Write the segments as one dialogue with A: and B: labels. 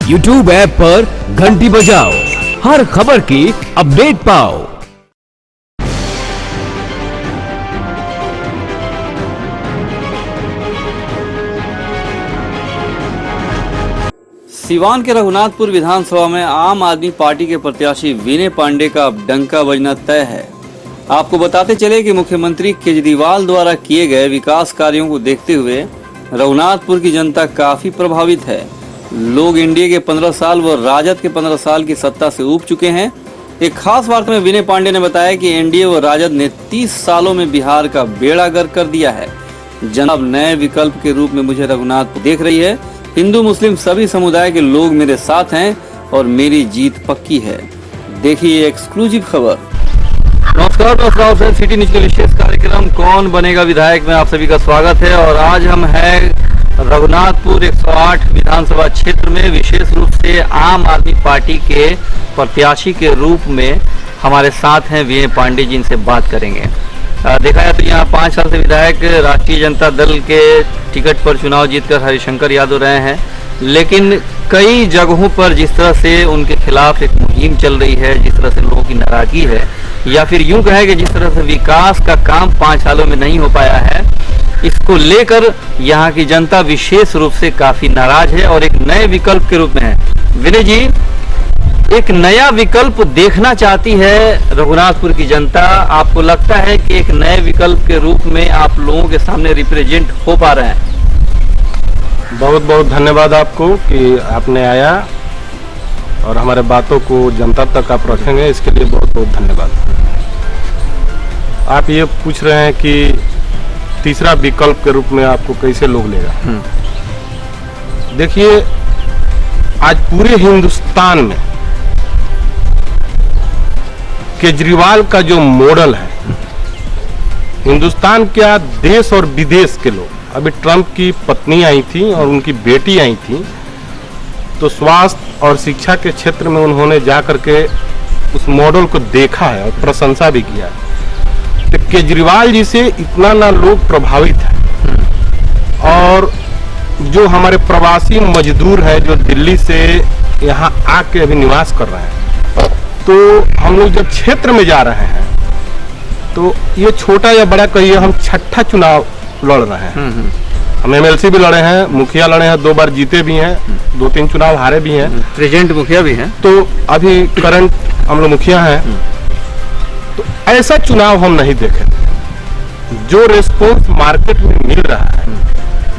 A: YouTube app पर घंटी बजाओ, हर खबर की अपडेट पाओ।
B: सिवान के रघुनाथपुर विधानसभा में आम आदमी पार्टी के प्रत्याशी विनय पांडे का अब डंका बजना तय है। आपको बताते चले कि मुख्यमंत्री केजरीवाल द्वारा किए गए विकास कार्यों को देखते हुए रघुनाथपुर की जनता काफी प्रभावित है। लोग एनडीए के 15 साल व राजद के 15 साल की सत्ता से ऊब चुके हैं। एक खास वार्ता में विनय पांडे ने बताया कि एनडीए व राजद ने 30 सालों में बिहार का बेड़ा गर्क कर दिया है। जनता अब नए विकल्प के रूप में मुझे रघुनाथपुर देख रही है। हिंदू मुस्लिम सभी समुदाय के लोग मेरे साथ हैं और मेरी जीत पक्की है। देखिए एक्सक्लूसिव खबर। नमस्कार दोस्तों, सिटी न्यूज के विशेष कार्यक्रम कौन बनेगा विधायक में आप सभी का स्वागत है। और आज हम हैं रघुनाथपुर 108 विधानसभा क्षेत्र में, विशेष रूप से आम आदमी पार्टी के प्रत्याशी के रूप में हमारे साथ हैं विनय पांडे जी। इनसे बात करेंगे। देखा जाए तो यहाँ 5 साल से विधायक राष्ट्रीय जनता दल के टिकट पर चुनाव जीतकर हरिशंकर यादव रहे हैं, लेकिन कई जगहों पर जिस तरह से उनके खिलाफ एक मुहिम चल रही है, जिस तरह से लोगों की नाराजगी है, या फिर यूं कहे कि जिस तरह से विकास का काम 5 सालों में नहीं हो पाया है, इसको लेकर यहाँ की जनता विशेष रूप से काफी नाराज है और एक नए विकल्प के रूप में है। विनय जी, एक नया विकल्प देखना चाहती है रघुनाथपुर की जनता। आपको लगता है कि एक नए विकल्प के रूप में आप लोगों के सामने रिप्रेजेंट हो पा रहे हैं?
C: बहुत बहुत धन्यवाद आपको कि आपने आया और हमारे बातों को जनता तक आप रखेंगे, इसके लिए बहुत बहुत धन्यवाद। आप ये पूछ रहे हैं कि तीसरा विकल्प के रूप में आपको कैसे लोग लेगा। देखिए, आज पूरे हिंदुस्तान में केजरीवाल का जो मॉडल है, हिंदुस्तान क्या देश और विदेश के लोग, अभी ट्रंप की पत्नी आई थी और उनकी बेटी आई थी, तो स्वास्थ्य और शिक्षा के क्षेत्र में उन्होंने जाकर के उस मॉडल को देखा है और प्रशंसा भी किया है। तो केजरीवाल जी से इतना ना लोग प्रभावित हैं। और जो हमारे प्रवासी मजदूर हैं जो दिल्ली से यहाँ आके अभी निवास कर रहे हैं, तो हम लोग जब क्षेत्र में जा रहे हैं तो ये छोटा या बड़ा कहिए, हम 6ठा चुनाव लड़ रहे हैं। हम एमएलसी भी लड़े हैं, मुखिया लड़े हैं, 2 बार जीते भी हैं, 2-3 चुनाव हारे भी हैं,
B: प्रेजेंट मुखिया भी हैं, तो
C: अभी करंट हम लोग मुखिया हैं। तो ऐसा चुनाव हम नहीं देखे थे। जो रिस्पॉन्स मार्केट में मिल रहा है,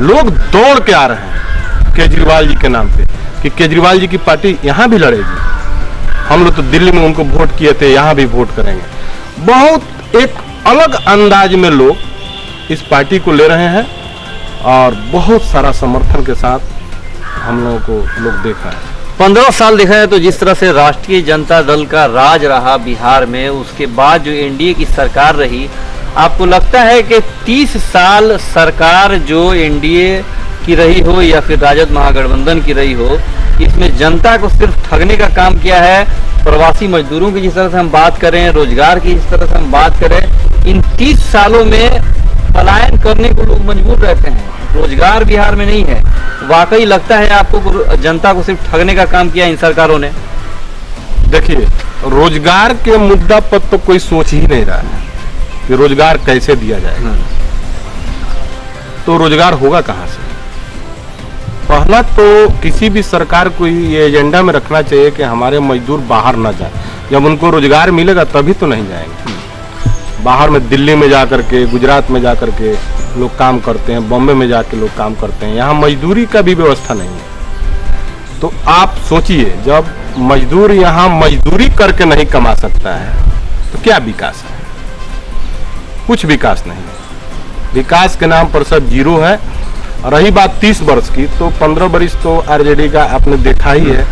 C: लोग दौड़ के आ रहे हैं केजरीवाल जी के नाम पे कि केजरीवाल जी की पार्टी यहाँ भी लड़ेगी। हम लोग तो दिल्ली में उनको वोट किए थे, यहाँ भी वोट करेंगे। बहुत एक अलग अंदाज में लोग इस पार्टी को ले रहे हैं और बहुत सारा समर्थन के साथ हम लोगों को लोग देखा है।
B: 15 साल देखा है तो जिस तरह से राष्ट्रीय जनता दल का राज रहा बिहार में, उसके बाद जो एनडीए की सरकार रही, आपको लगता है कि 30 साल सरकार जो एनडीए की रही हो या फिर राजद महागठबंधन की रही हो, इसमें जनता को सिर्फ ठगने का काम किया है? प्रवासी मजदूरों की जिस तरह से हम बात करें, रोजगार की जिस तरह से हम बात करें, इन 30 सालों में पलायन करने को लोग मजबूर रहते हैं, रोजगार बिहार में नहीं है। वाकई लगता है आपको जनता को सिर्फ ठगने का काम किया इन सरकारों ने?
C: देखिए, रोजगार के मुद्दा पर तो कोई सोच ही नहीं रहा है कि रोजगार कैसे दिया जाएगा। तो रोजगार होगा कहां से? पहला तो किसी भी सरकार को ये एजेंडा में रखना चाहिए कि हमारे मजदूर बाहर ना जाए। जब उनको रोजगार मिलेगा तभी तो नहीं जाएंगे। बाहर में दिल्ली में जाकर के, गुजरात में जाकर के लोग काम करते हैं, बॉम्बे में जाके लोग काम करते हैं, यहाँ मजदूरी का भी व्यवस्था नहीं है। तो आप सोचिए, जब मजदूर यहाँ मजदूरी करके नहीं कमा सकता है तो क्या विकास है? कुछ विकास नहीं है। विकास के नाम पर सब जीरो है। रही बात 30 वर्ष की, तो 15 वर्ष तो आरजेडी का आपने देखा ही है।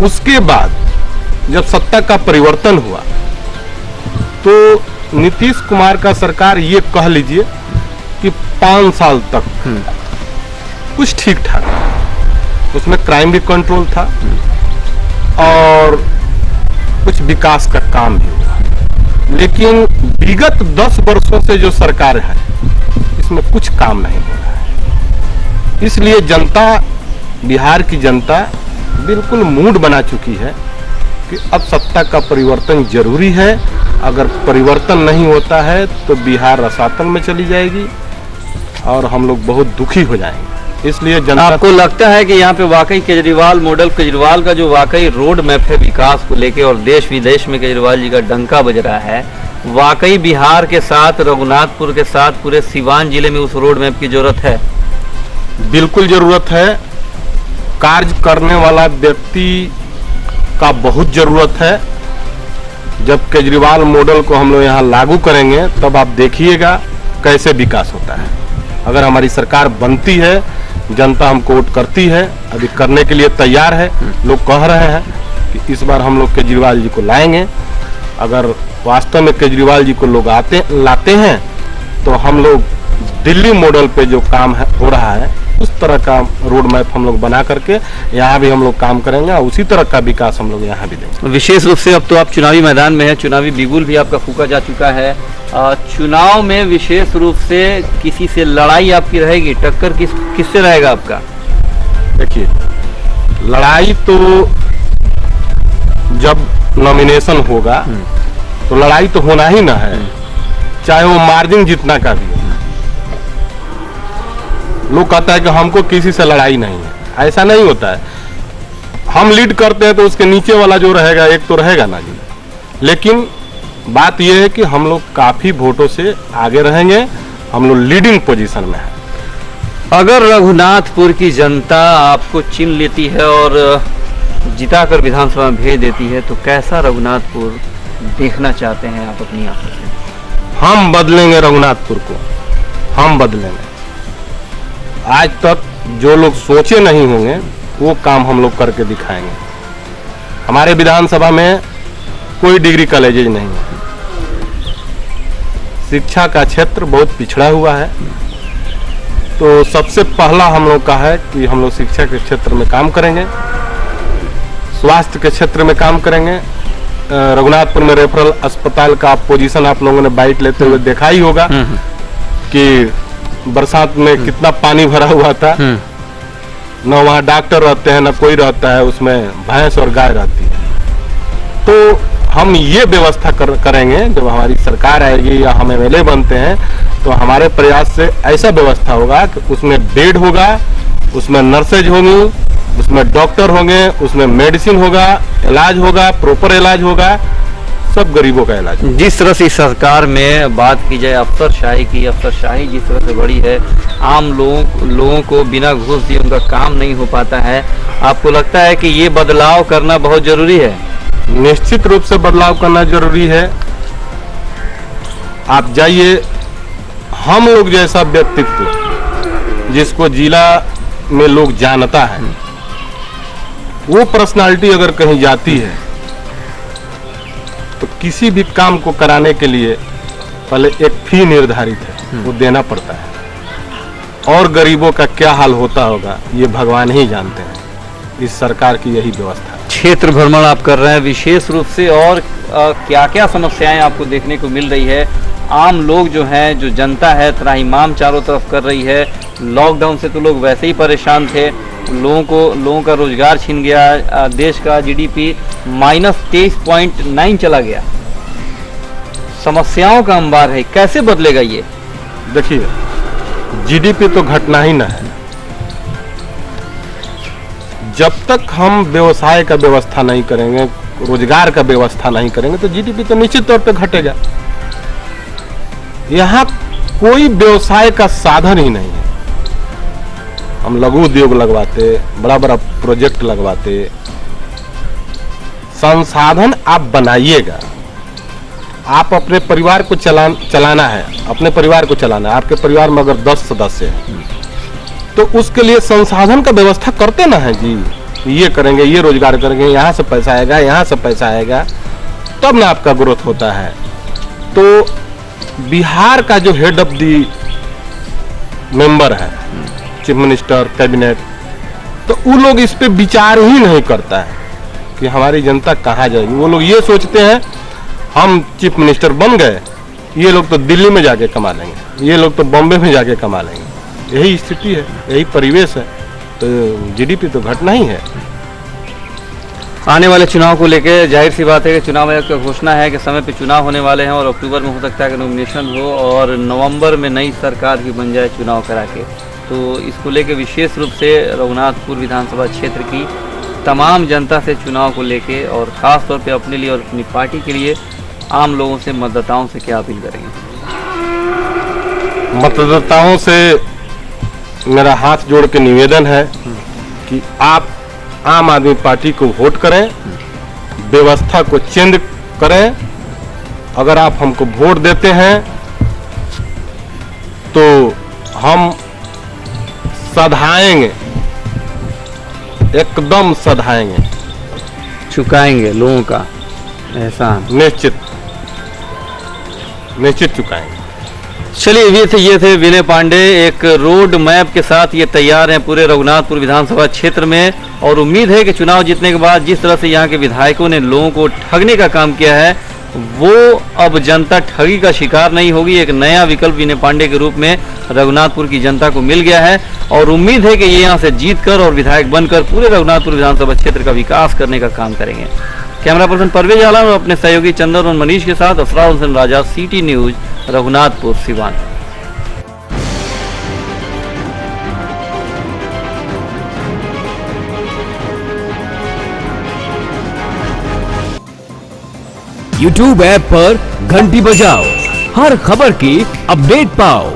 C: उसके बाद जब सत्ता का परिवर्तन हुआ तो नीतीश कुमार का सरकार, ये कह लीजिए कि 5 साल तक कुछ ठीक ठाक, उसमें क्राइम भी कंट्रोल था और कुछ विकास का काम भी हुआ। लेकिन विगत 10 वर्षों से जो सरकार है, इसमें कुछ काम नहीं हो रहा है। इसलिए जनता, बिहार की जनता बिल्कुल मूड बना चुकी है कि अब सत्ता का परिवर्तन जरूरी है। अगर परिवर्तन नहीं होता है तो बिहार रसातल में चली जाएगी और हम लोग बहुत दुखी हो जाएंगे। इसलिए जनता
B: आपको लगता है कि यहाँ पे वाकई केजरीवाल मॉडल, केजरीवाल का जो वाकई रोड मैप है विकास को लेके और देश विदेश में केजरीवाल जी का डंका बज रहा है, वाकई बिहार के साथ, रघुनाथपुर के साथ पूरे सीवान जिले में उस रोड मैप की जरूरत है?
C: बिल्कुल जरूरत है। कार्य करने वाला व्यक्ति का बहुत जरूरत है। जब केजरीवाल मॉडल को हम लोग यहाँ लागू करेंगे तब आप देखिएगा कैसे विकास होता है। अगर हमारी सरकार बनती है, जनता हमको वोट करती है, अभी करने के लिए तैयार है, लोग कह रहे हैं कि इस बार हम लोग केजरीवाल जी को लाएंगे। अगर वास्तव में केजरीवाल जी को लोग लाते हैं तो हम लोग दिल्ली मॉडल पे जो काम हो रहा है उस तरह का रोड मैप हम लोग बना करके यहाँ भी हम लोग काम करेंगे और उसी तरह का विकास हम लोग यहाँ भी देंगे।
B: विशेष रूप से अब तो आप चुनावी मैदान में हैं, चुनावी बिगुल भी आपका फूका जा चुका है। चुनाव में विशेष रूप से किसी से लड़ाई आपकी रहेगी, टक्कर किससे रहेगा आपका?
C: देखिए, लड़ाई तो जब नॉमिनेशन होगा तो लड़ाई तो होना ही ना है, चाहे वो मार्जिन जितना का भी हो। लोग कहता है कि हमको किसी से लड़ाई नहीं है, ऐसा नहीं होता है। हम लीड करते हैं तो उसके नीचे वाला जो रहेगा एक तो रहेगा ना जी। लेकिन बात यह है कि हम लोग काफी वोटों से आगे रहेंगे, हम लोग लीडिंग पोजीशन में है।
B: अगर रघुनाथपुर की जनता आपको चुन लेती है और जिताकर विधानसभा में भेज देती है तो कैसा रघुनाथपुर देखना चाहते हैं आप अपनी आंखों से?
C: हम बदलेंगे रघुनाथपुर को, हम बदलेंगे। आज तक जो लोग सोचे नहीं होंगे वो काम हम लोग करके दिखाएंगे। हमारे विधानसभा में कोई डिग्री कॉलेजेज नहीं है, शिक्षा का क्षेत्र बहुत पिछड़ा हुआ है। तो सबसे पहला हम लोग का है कि हम लोग शिक्षा के क्षेत्र में काम करेंगे, स्वास्थ्य के क्षेत्र में काम करेंगे। रघुनाथपुर में रेफरल अस्पताल का पोजीशन आप लोगों ने बाइट लेते हुए देखा ही होगा कि बरसात में कितना पानी भरा हुआ था, न वहाँ डॉक्टर रहते हैं न कोई रहता है, उसमें भैंस और गाय रहती है। तो हम ये व्यवस्था करेंगे जब हमारी सरकार आएगी या हम एमएलए बनते हैं तो हमारे प्रयास से ऐसा व्यवस्था होगा कि उसमें बेड होगा, उसमें नर्सेज होंगी, उसमें डॉक्टर होंगे, उसमें मेडिसिन होगा, इलाज होगा, प्रॉपर इलाज होगा, सब गरीबों का इलाज।
B: जिस तरह से सरकार में बात की जाए अफसरशाही की, अफसरशाही जिस तरह से बढ़ी है, आम लोगों को बिना घूस दिए उनका काम नहीं हो पाता है, आपको लगता है कि ये बदलाव करना बहुत जरूरी है?
C: निश्चित रूप से बदलाव करना जरूरी है। आप जाइए, हम लोग जैसा व्यक्तित्व जिसको जिला में लोग जानता है, वो पर्सनालिटी अगर कहीं जाती है तो किसी भी काम को कराने के लिए पहले एक फी निर्धारित है, वो देना पड़ता है। और गरीबों का क्या हाल होता होगा ये भगवान ही जानते हैं। इस सरकार की यही व्यवस्था है।
B: क्षेत्र भ्रमण आप कर रहे हैं विशेष रूप से, और क्या क्या समस्याएं आपको देखने को मिल रही है? आम लोग जो हैं, जो जनता है, त्राहिमाम चारों तरफ कर रही है। लॉकडाउन से तो लोग वैसे ही परेशान थे, लोगों का रोजगार छीन गया, देश का जीडीपी -23.9 चला गया। समस्याओं का अंबार है, कैसे बदलेगा ये?
C: देखिए, जीडीपी तो घटना ही ना है। जब तक हम व्यवसाय का व्यवस्था नहीं करेंगे, रोजगार का व्यवस्था नहीं करेंगे तो जीडीपी तो निश्चित तौर पे घटेगा। यहाँ कोई व्यवसाय का साधन ही नहीं है। हम लघु उद्योग लगवाते, बड़ा बड़ा प्रोजेक्ट लगवाते, संसाधन आप बनाइएगा। आप अपने परिवार को चलाना है, अपने परिवार को चलाना है। आपके परिवार में अगर 10 सदस्य हैं तो उसके लिए संसाधन का व्यवस्था करते ना है जी। ये करेंगे, ये रोजगार करेंगे, यहाँ से पैसा आएगा, यहाँ से पैसा आएगा, तब ना आपका ग्रोथ होता है। तो बिहार का जो हेड ऑफ दी मेंबर है, चीफ मिनिस्टर, कैबिनेट, तो वो लोग इस पे विचार ही नहीं करता है कि हमारी जनता कहाँ जाएगी। वो लोग ये सोचते हैं हम चीफ मिनिस्टर बन गए, ये लोग तो दिल्ली में जाके कमा लेंगे, ये लोग तो बॉम्बे में जाके कमा लेंगे। यही स्थिति है, यही परिवेश है। तो जीडीपी तो घटना ही है।
B: आने वाले चुनाव को लेकर जाहिर सी बात है कि चुनाव आयोग की घोषणा है कि समय पे चुनाव होने वाले हैं और अक्टूबर में हो सकता है कि नॉमिनेशन हो और नवंबर में नई सरकार भी बन जाए चुनाव करा के। तो इसको लेकर विशेष रूप से रघुनाथपुर विधानसभा क्षेत्र की तमाम जनता से चुनाव को लेके और ख़ास तौर पे अपने लिए और अपनी पार्टी के लिए आम लोगों से, मतदाताओं से क्या अपील करेंगे?
C: मतदाताओं से मेरा हाथ जोड़ के निवेदन है कि आप आम आदमी पार्टी को वोट करें, व्यवस्था को चेंज करें। अगर आप हमको वोट देते हैं तो हम सधाएंगे, एकदम सधाएंगे,
B: चुकाएंगे लोगों का एहसान,
C: निश्चित चुकाएंगे।
B: चलिए ये थे विनय पांडे, एक रोड मैप के साथ ये तैयार हैं पूरे रघुनाथपुर विधानसभा क्षेत्र में। और उम्मीद है कि चुनाव जीतने के बाद जिस तरह से यहाँ के विधायकों ने लोगों को ठगने का काम किया है वो अब जनता ठगी का शिकार नहीं होगी। एक नया विकल्प विनय पांडे के रूप में रघुनाथपुर की जनता को मिल गया है और उम्मीद है कि ये यहाँ से जीतकर और विधायक बनकर पूरे रघुनाथपुर विधानसभा क्षेत्र का विकास करने का काम करेंगे। कैमरा पर्सन परवेज आलम और अपने सहयोगी चंदन और मनीष के साथ Asrar Hussain Raja, city news, Raghunathpur Siwan.
A: YouTube app पर घंटी बजाओ, हर खबर की अपडेट पाओ।